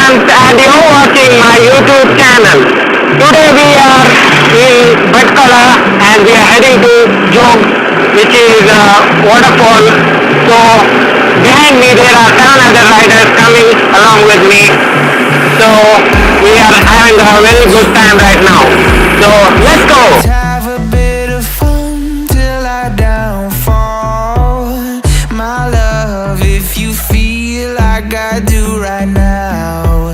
and you're watching my YouTube channel. Today we are in Bhatkal and we are heading to JOG, which is Waterfall. So behind me there are 7 other riders coming along with me. So we are having a very good time right now. So let's go. Have a bit of fun till I downfall, my love. If you feel like I do right now,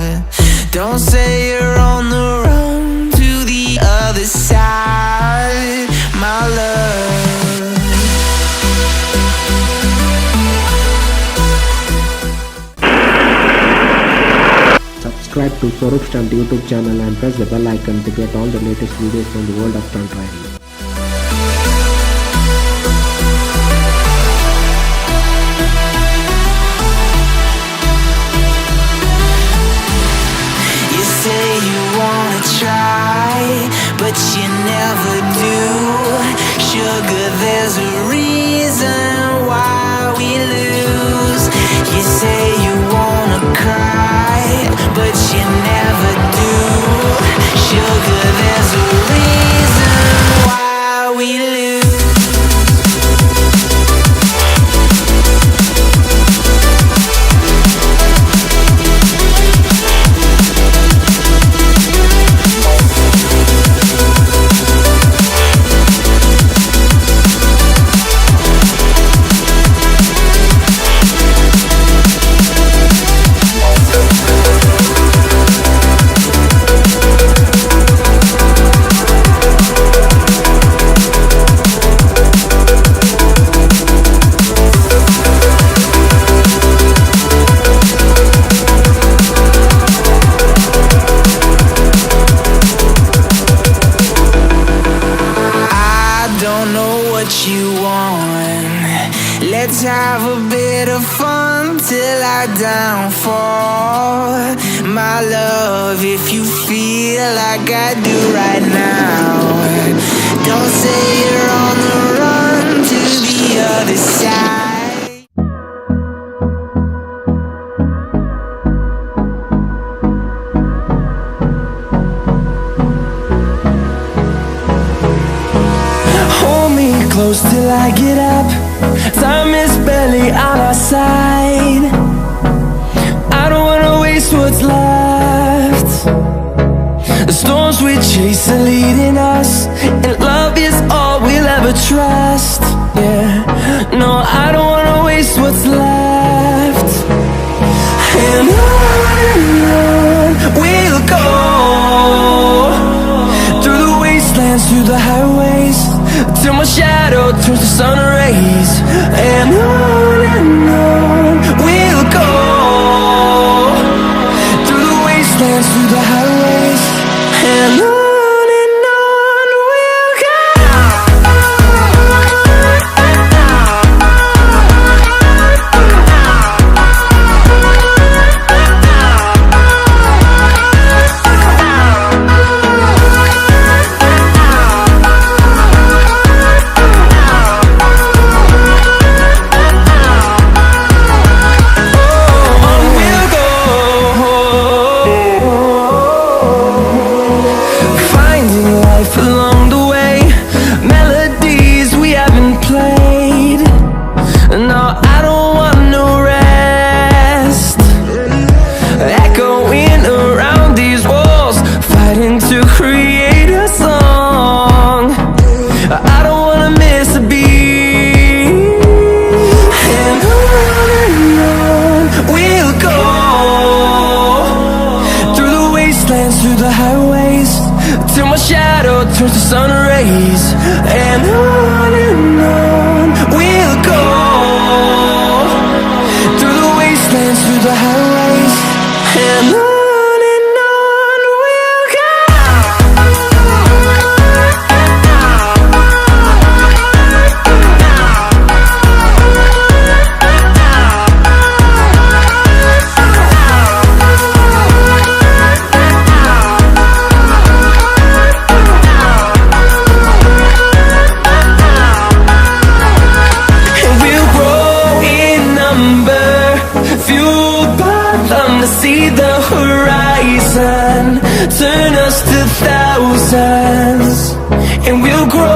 don't say you're on the run to the other side, my love. Subscribe to Swarup Stunt YouTube channel and press the bell icon to get all the latest videos from the world of stunt riding. You say you wanna try, but you never do. Sugar, there's a reason why we lose. You say you wanna cry, but you never do. Sugar, there's a reason why we lose. You want. Let's have a bit of fun till I downfall, my love. If you feel like I do right now, don't say you're on the run to the other side. Close till I get up. Time is barely on our side. I don't wanna waste what's left. The storms we chase are leading us, and love is all we'll ever trust. Yeah, no, I don't wanna waste what's left. And on we'll go, through the wastelands, through the highways, till my shadow turns to sun rays. And on we'll go, through the wastelands, through the highways, and on we'll go. Through the highways, till my shadow turns to sun rays. And on we'll go, through the wastelands, through the highways, and on we'll go. turn us to thousands, and we'll grow